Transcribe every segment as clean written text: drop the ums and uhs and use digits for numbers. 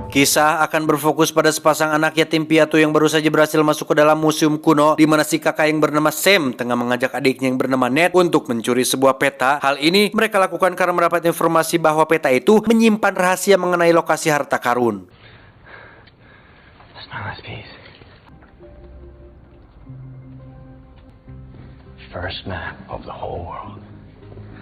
Kisah akan berfokus pada sepasang anak yatim piatu yang baru saja berhasil masuk ke dalam museum kuno, di mana si kakak yang bernama Sam tengah mengajak adiknya yang bernama Ned untuk mencuri sebuah peta. Hal ini mereka lakukan karena mendapat informasi bahwa peta itu menyimpan rahasia mengenai lokasi harta karun. First map of the whole world.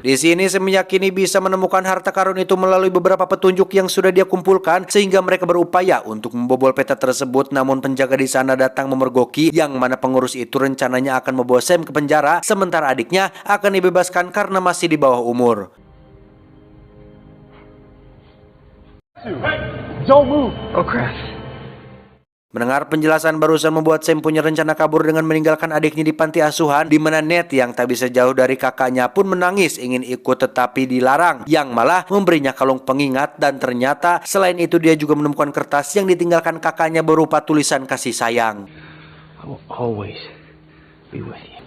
Di sini Sam meyakini bisa menemukan harta karun itu melalui beberapa petunjuk yang sudah dia kumpulkan, sehingga mereka berupaya untuk membobol peta tersebut. Namun penjaga di sana datang memergoki, yang mana pengurus itu rencananya akan membawa Sam ke penjara, sementara adiknya akan dibebaskan karena masih di bawah umur. Hey, don't move. Oh crap. Mendengar penjelasan barusan membuat Sam punya rencana kabur dengan meninggalkan adiknya di panti asuhan, di mana Ned yang tak bisa jauh dari kakaknya pun menangis ingin ikut tetapi dilarang, yang malah memberinya kalung pengingat. Dan ternyata selain itu dia juga menemukan kertas yang ditinggalkan kakaknya berupa tulisan kasih sayang. I will always be with you.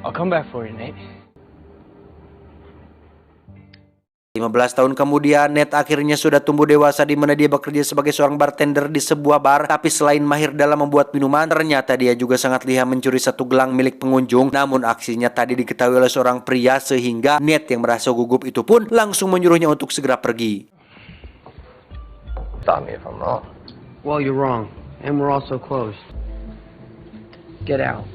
I'll come back for you, Nate. 15 tahun kemudian, Ned akhirnya sudah tumbuh dewasa, di mana dia bekerja sebagai seorang bartender di sebuah bar. Tapi selain mahir dalam membuat minuman, ternyata dia juga sangat lihai mencuri satu gelang milik pengunjung. Namun aksinya tadi diketahui oleh seorang pria, sehingga Ned yang merasa gugup itu pun langsung menyuruhnya untuk segera pergi. Stop me if I'm wrong. Well, you're wrong, and we're also closed. Get out.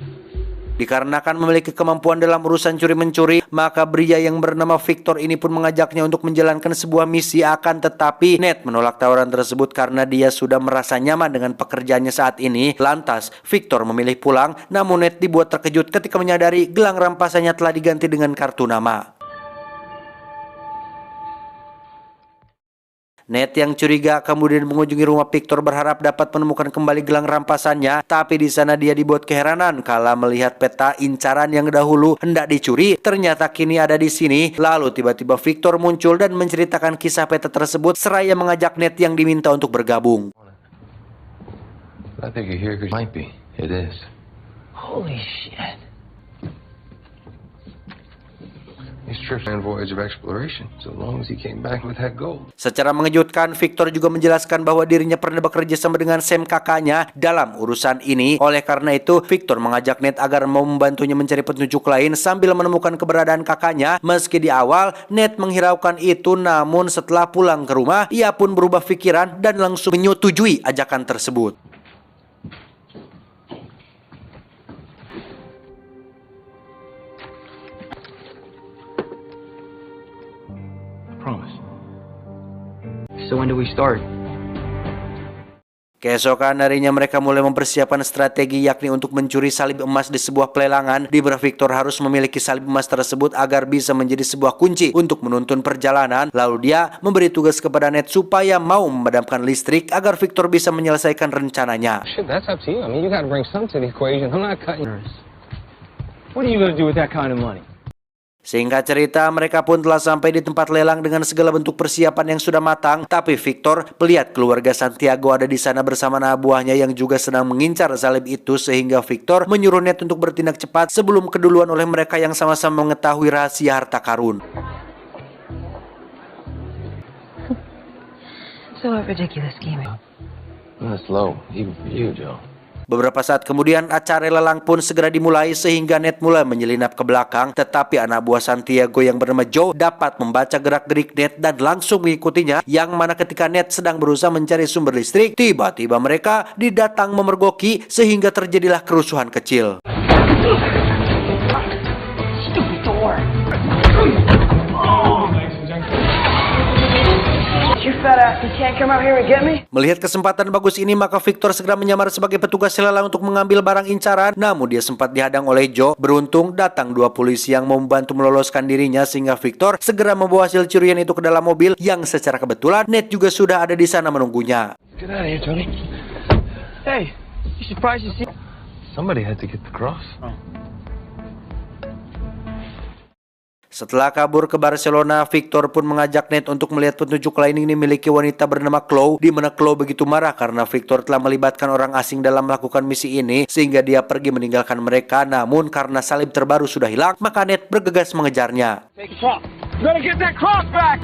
Dikarenakan memiliki kemampuan dalam urusan curi-mencuri, maka pria yang bernama Victor ini pun mengajaknya untuk menjalankan sebuah misi. Akan tetapi Ned menolak tawaran tersebut karena dia sudah merasa nyaman dengan pekerjaannya saat ini. Lantas Victor memilih pulang, namun Ned dibuat terkejut ketika menyadari gelang rampasannya telah diganti dengan kartu nama. Ned yang curiga kemudian mengunjungi rumah Victor berharap dapat menemukan kembali gelang rampasannya, tapi di sana dia dibuat keheranan kala melihat peta incaran yang dahulu hendak dicuri ternyata kini ada di sini. Lalu tiba-tiba Victor muncul dan menceritakan kisah peta tersebut seraya mengajak Ned yang diminta untuk bergabung. I think you're here because might be. It is. Holy shit. His trip and voyage of exploration, so long as he came back with that gold. Secara mengejutkan, Victor juga menjelaskan bahwa dirinya pernah bekerja sama dengan Sam kakaknya dalam urusan ini. Oleh karena itu, Victor mengajak Ned agar mau membantunya mencari petunjuk lain sambil menemukan keberadaan kakaknya. Meski di awal Ned menghiraukan itu, namun setelah pulang ke rumah, ia pun berubah pikiran dan langsung menyetujui ajakan tersebut. Promise. So when do we start? Keesokan harinya mereka mulai mempersiapkan strategi, yakni untuk mencuri salib emas di sebuah pelelangan, di mana Victor harus memiliki salib emas tersebut agar bisa menjadi sebuah kunci untuk menuntun perjalanan. Lalu dia memberi tugas kepada Ned supaya mau memadamkan listrik agar Victor bisa menyelesaikan rencananya. Shit, that's up to you. I mean, you got to bring some to the equation. I'm not cutting yours. What are you going to do with that kind of money? Singkat cerita, mereka pun telah sampai di tempat lelang dengan segala bentuk persiapan yang sudah matang. Tapi Victor melihat keluarga Santiago ada di sana bersama anak buahnya yang juga sedang mengincar salib itu, sehingga Victor menyuruh Ned untuk bertindak cepat sebelum keduluan oleh mereka yang sama-sama mengetahui rahasia harta karun. So ridiculous scheming. That's low, even for you, Joe. Beberapa saat kemudian acara lelang pun segera dimulai, sehingga Ned mulai menyelinap ke belakang. Tetapi anak buah Santiago yang bernama Joe dapat membaca gerak-gerik Ned dan langsung mengikutinya. Yang mana ketika Ned sedang berusaha mencari sumber listrik, tiba-tiba mereka didatang memergoki sehingga terjadilah kerusuhan kecil. Stupid door. Melihat kesempatan bagus ini, maka Victor segera menyamar sebagai petugas lelang untuk mengambil barang incaran. Namun dia sempat dihadang oleh Joe. Beruntung datang dua polisi yang membantu meloloskan dirinya, sehingga Victor segera membawa hasil curian itu ke dalam mobil yang secara kebetulan Ned juga sudah ada di sana menunggunya. Get out of here, Tony. Hey, you surprised to see? Somebody had to get the cross. Setelah kabur ke Barcelona, Victor pun mengajak Ned untuk melihat petunjuk lain yang dimiliki wanita bernama Chloe, di mana Chloe begitu marah karena Victor telah melibatkan orang asing dalam melakukan misi ini, sehingga dia pergi meninggalkan mereka. Namun karena salib terbaru sudah hilang, maka Ned bergegas mengejarnya. Take a cross. You gotta get that cross back!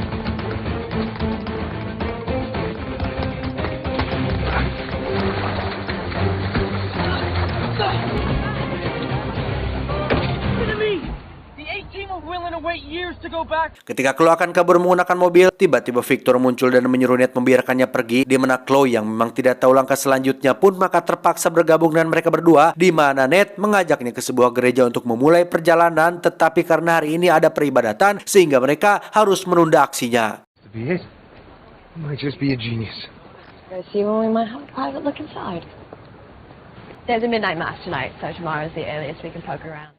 Ketika Chloe akan kabur menggunakan mobil, tiba-tiba Victor muncul dan menyuruh Ned membiarkannya pergi, di mana Chloe yang memang tidak tahu langkah selanjutnya pun maka terpaksa bergabung dengan mereka berdua, di mana Ned mengajaknya ke sebuah gereja untuk memulai perjalanan, tetapi karena hari ini ada peribadatan sehingga mereka harus menunda aksinya. It might just be a genius. Go see when we might have a private look inside. There's a midnight mass tonight, so tomorrow's the earliest we can poke around.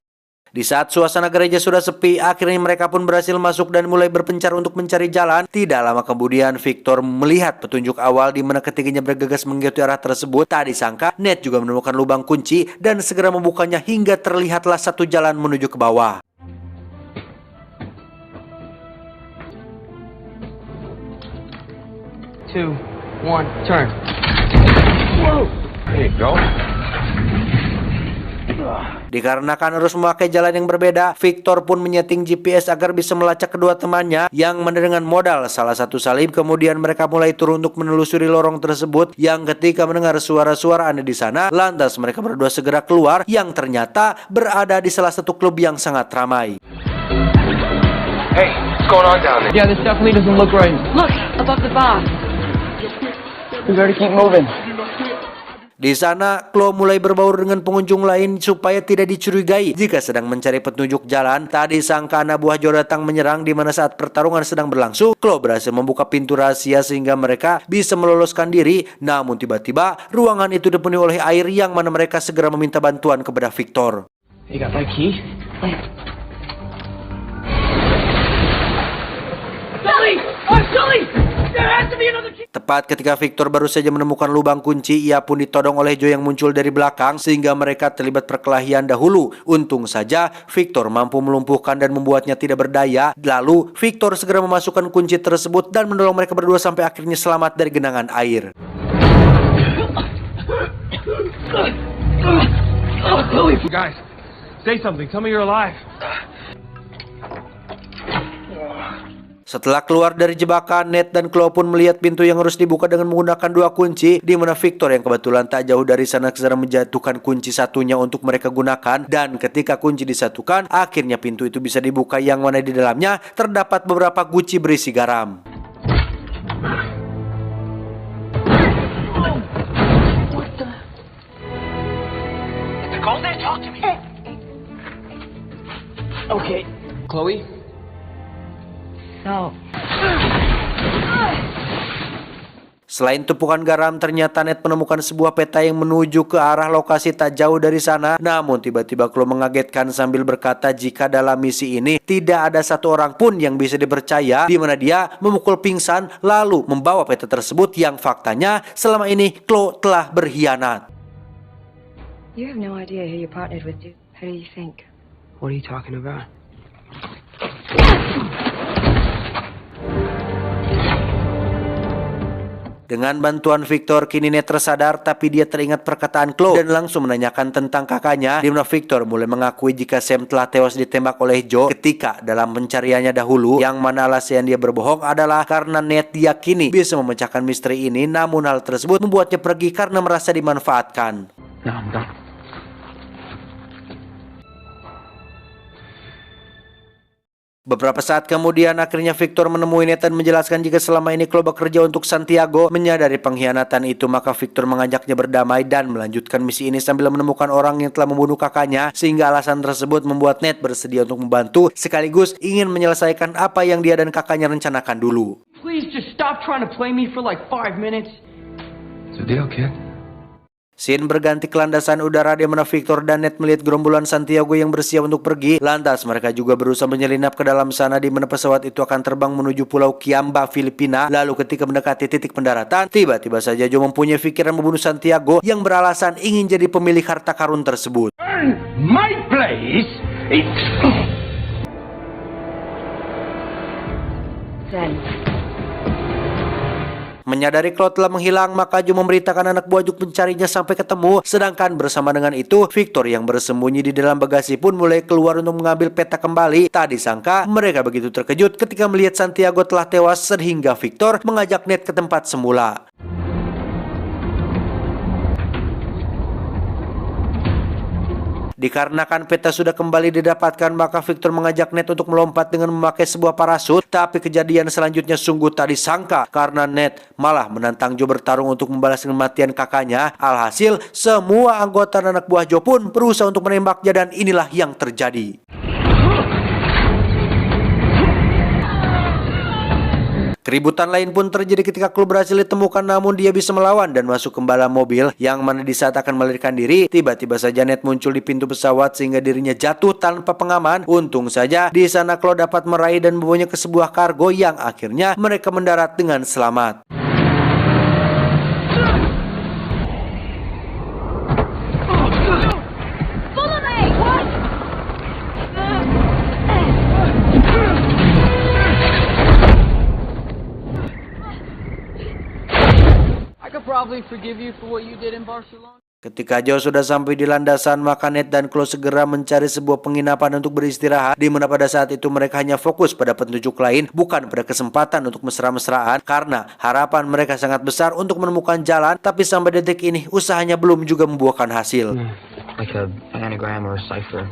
Di saat suasana gereja sudah sepi, akhirnya mereka pun berhasil masuk dan mulai berpencar untuk mencari jalan. Tidak lama kemudian, Victor melihat petunjuk awal di mana ketiganya bergegas mengikuti arah tersebut. Tak disangka, Ned juga menemukan lubang kunci dan segera membukanya hingga terlihatlah satu jalan menuju ke bawah. Two, one, turn. Whoa! There you go. Dikarenakan harus memakai jalan yang berbeda, Victor pun menyeting GPS agar bisa melacak kedua temannya yang mana dengan modal salah satu salib. Kemudian mereka mulai turun untuk menelusuri lorong tersebut, yang ketika mendengar suara-suara aneh di sana, lantas mereka berdua segera keluar yang ternyata berada di salah satu klub yang sangat ramai. Hey, what's going on down there? Yeah, this definitely doesn't look right. Look, above the bar. We gotta keep moving. Di sana, Chloe mulai berbaur dengan pengunjung lain supaya tidak dicurigai jika sedang mencari petunjuk jalan. Tak disangka anak buah Joe datang menyerang, di mana saat pertarungan sedang berlangsung, Chloe berhasil membuka pintu rahasia sehingga mereka bisa meloloskan diri. Namun tiba-tiba, ruangan itu dipenuhi oleh air yang mana mereka segera meminta bantuan kepada Victor. You got my key? Sully! Oh, Sully! There has to be another key! Tepat ketika Victor baru saja menemukan lubang kunci, ia pun ditodong oleh Joe yang muncul dari belakang sehingga mereka terlibat perkelahian dahulu. Untung saja Victor mampu melumpuhkan dan membuatnya tidak berdaya. Lalu Victor segera memasukkan kunci tersebut dan menolong mereka berdua sampai akhirnya selamat dari genangan air. Guys, say something. Tell me you're alive. Setelah keluar dari jebakan, Ned dan Chloe pun melihat pintu yang harus dibuka dengan menggunakan dua kunci, di mana Victor yang kebetulan tak jauh dari sana segera menjatuhkan kunci satunya untuk mereka gunakan, dan ketika kunci disatukan, akhirnya pintu itu bisa dibuka yang mana di dalamnya terdapat beberapa guci berisi garam. Okay. Chloe? No. Selain tumpukan garam, ternyata Ned menemukan sebuah peta yang menuju ke arah lokasi tak jauh dari sana. Namun tiba-tiba Chloe mengagetkan sambil berkata jika dalam misi ini tidak ada satu orang pun yang bisa dipercaya, di mana dia memukul pingsan lalu membawa peta tersebut yang faktanya selama ini Chloe telah berkhianat. You have no idea who you partnered with, dude. Who do you think? What are you talking about? Dengan bantuan Victor, kini Ned tersadar, tapi dia teringat perkataan Chloe dan langsung menanyakan tentang kakaknya, di mana Victor mulai mengakui jika Sam telah tewas ditembak oleh Joe ketika dalam pencariannya dahulu, yang mana alasan dia berbohong adalah karena Ned diyakini bisa memecahkan misteri ini, namun hal tersebut membuatnya pergi karena merasa dimanfaatkan. No, I'm done. Beberapa saat kemudian akhirnya Victor menemui Ned dan menjelaskan jika selama ini Chloe bekerja untuk Santiago. Menyadari pengkhianatan itu, maka Victor mengajaknya berdamai dan melanjutkan misi ini sambil menemukan orang yang telah membunuh kakaknya, sehingga alasan tersebut membuat Ned bersedia untuk membantu sekaligus ingin menyelesaikan apa yang dia dan kakaknya rencanakan dulu. Please just stop trying to play me for like 5 minutes. It's a deal, kid. Scene berganti ke landasan udara, di mana Victor dan Ned melihat gerombolan Santiago yang bersiap untuk pergi. Lantas mereka juga berusaha menyelinap ke dalam sana, di mana pesawat itu akan terbang menuju Pulau Kiamba, Filipina. Lalu ketika mendekati titik pendaratan, tiba-tiba saja Joe mempunyai pikiran membunuh Santiago yang beralasan ingin jadi pemilik harta karun tersebut. My place is... Then. Menyadari Claude telah menghilang, maka Jo memberitakan anak buah Jo mencarinya sampai ketemu. Sedangkan bersama dengan itu, Victor yang bersembunyi di dalam bagasi pun mulai keluar untuk mengambil peta kembali. Tak disangka, mereka begitu terkejut ketika melihat Santiago telah tewas sehingga Victor mengajak Ned ke tempat semula. Dikarenakan peta sudah kembali didapatkan, maka Victor mengajak Ned untuk melompat dengan memakai sebuah parasut. Tapi kejadian selanjutnya sungguh tak disangka, karena Ned malah menantang Jo bertarung untuk membalas kematian kakaknya. Alhasil, semua anggota anak buah Jo pun berusaha untuk menembaknya, dan inilah yang terjadi. Keributan lain pun terjadi ketika Claude berhasil ditemukan, namun dia bisa melawan dan masuk ke dalam mobil, yang mana di saat akan melarikan diri, tiba-tiba saja Ned muncul di pintu pesawat sehingga dirinya jatuh tanpa pengaman. Untung saja di sana Claude dapat meraih dan membawanya ke sebuah kargo yang akhirnya mereka mendarat dengan selamat. Probably forgive you for what you did in Barcelona. Ketika Jo sudah sampai di landasan, maka Ned dan Claude segera mencari sebuah penginapan untuk beristirahat, di mana pada saat itu mereka hanya fokus pada petunjuk lain, bukan pada kesempatan untuk mesra-mesraan, karena harapan mereka sangat besar untuk menemukan jalan. Tapi sampai detik ini usahanya belum juga membuahkan hasil. Like a anagram or a cipher.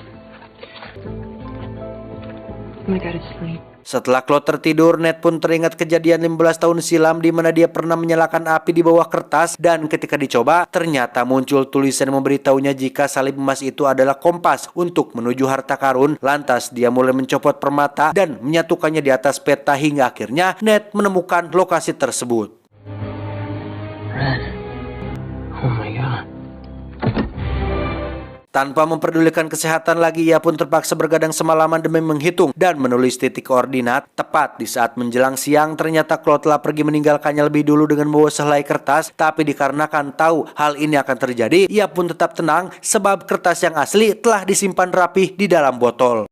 I'm gonna go to sleep. Setelah Claude tertidur, Ned pun teringat kejadian 15 tahun silam di mana dia pernah menyalakan api di bawah kertas, dan ketika dicoba, ternyata muncul tulisan yang memberitahunya jika salib emas itu adalah kompas untuk menuju harta karun. Lantas dia mulai mencopot permata dan menyatukannya di atas peta hingga akhirnya Ned menemukan lokasi tersebut. Red. Oh my god. Tanpa memperdulikan kesehatan lagi, ia pun terpaksa bergadang semalaman demi menghitung dan menulis titik koordinat. Tepat di saat menjelang siang, ternyata Claude telah pergi meninggalkannya lebih dulu dengan membawa sehelai kertas. Tapi dikarenakan tahu hal ini akan terjadi, ia pun tetap tenang sebab kertas yang asli telah disimpan rapih di dalam botol.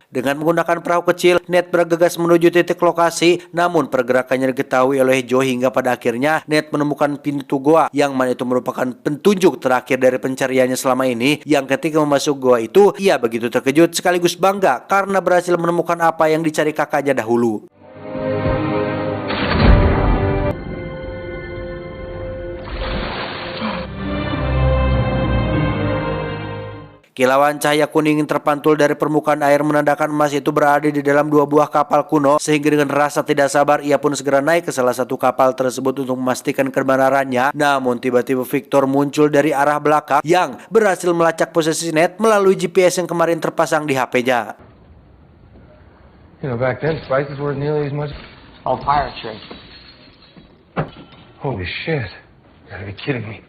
Dengan menggunakan perahu kecil, Ned bergegas menuju titik lokasi, namun pergerakannya diketahui oleh Jo hingga pada akhirnya Ned menemukan pintu goa, yang mana itu merupakan petunjuk terakhir dari pencariannya selama ini. Yang ketika memasuki goa itu, ia begitu terkejut sekaligus bangga karena berhasil menemukan apa yang dicari kakaknya dahulu. Kilauan cahaya kuning yang terpantul dari permukaan air menandakan emas itu berada di dalam dua buah kapal kuno, sehingga dengan rasa tidak sabar ia pun segera naik ke salah satu kapal tersebut untuk memastikan kebenarannya. Namun tiba-tiba Victor muncul dari arah belakang yang berhasil melacak posisi Ned melalui GPS yang kemarin terpasang di HP-nya. You know, back then, spices weren't nearly as much. Oh, pirate trade. Holy shit. You gotta be kidding me.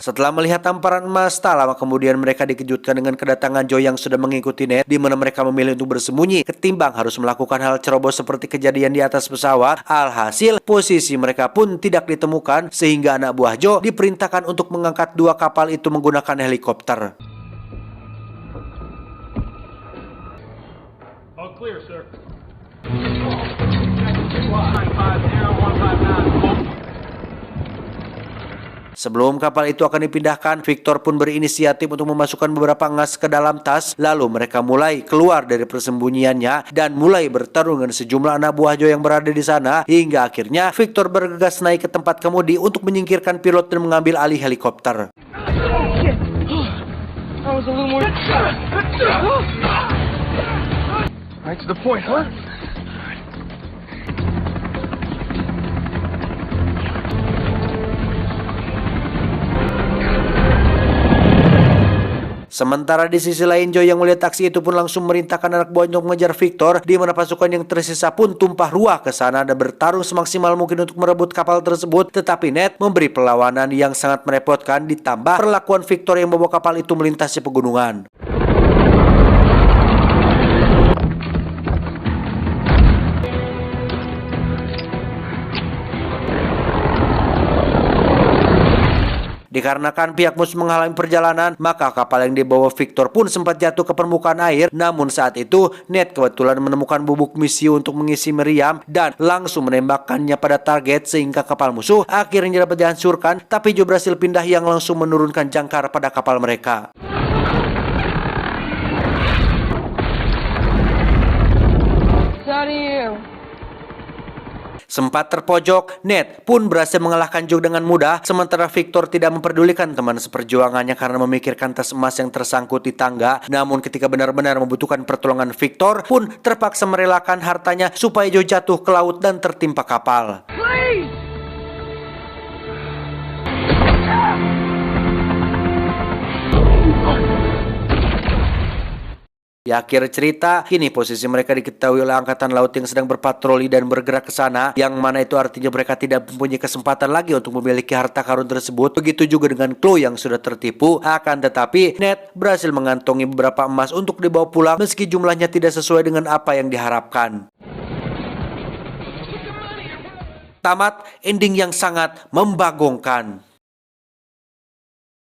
Setelah melihat tamparan emas, tak lama kemudian mereka dikejutkan dengan kedatangan Jo yang sudah mengikuti Ned, di mana mereka memilih untuk bersembunyi ketimbang harus melakukan hal ceroboh seperti kejadian di atas pesawat. Alhasil, posisi mereka pun tidak ditemukan sehingga anak buah Jo diperintahkan untuk mengangkat dua kapal itu menggunakan helikopter. All clear, sir. Sebelum kapal itu akan dipindahkan, Victor pun berinisiatif untuk memasukkan beberapa ngas ke dalam tas. Lalu mereka mulai keluar dari persembunyiannya dan mulai bertarung dengan sejumlah anak buah Jo yang berada di sana. Hingga akhirnya Victor bergegas naik ke tempat kemudi untuk menyingkirkan pilot dan mengambil alih helikopter. Right to the point, huh? Sementara di sisi lain, Jo yang melihat aksi itu pun langsung merintahkan anak buahnya untuk mengejar Victor, di mana pasukan yang tersisa pun tumpah ruah ke sana dan bertarung semaksimal mungkin untuk merebut kapal tersebut. Tetapi Ned memberi perlawanan yang sangat merepotkan, ditambah perlakuan Victor yang membawa kapal itu melintasi pegunungan. Dikarenakan pihak musuh menghalangi perjalanan, maka kapal yang dibawa Victor pun sempat jatuh ke permukaan air. Namun saat itu Ned kebetulan menemukan bubuk misi untuk mengisi meriam dan langsung menembakkannya pada target sehingga kapal musuh akhirnya dapat dihancurkan. Tapi Joe berhasil pindah yang langsung menurunkan jangkar pada kapal mereka. Sempat terpojok, Ned pun berhasil mengalahkan Joe dengan mudah, sementara Victor tidak memperdulikan teman seperjuangannya karena memikirkan tas emas yang tersangkut di tangga. Namun ketika benar-benar membutuhkan pertolongan Victor pun terpaksa merelakan hartanya supaya Joe jatuh ke laut dan tertimpa kapal. Di akhir cerita, kini posisi mereka diketahui oleh Angkatan Laut yang sedang berpatroli dan bergerak ke sana, yang mana itu artinya mereka tidak mempunyai kesempatan lagi untuk memiliki harta karun tersebut. Begitu juga dengan Chloe yang sudah tertipu. Akan tetapi, Ned berhasil mengantongi beberapa emas untuk dibawa pulang meski jumlahnya tidak sesuai dengan apa yang diharapkan. Tamat ending yang sangat membagongkan.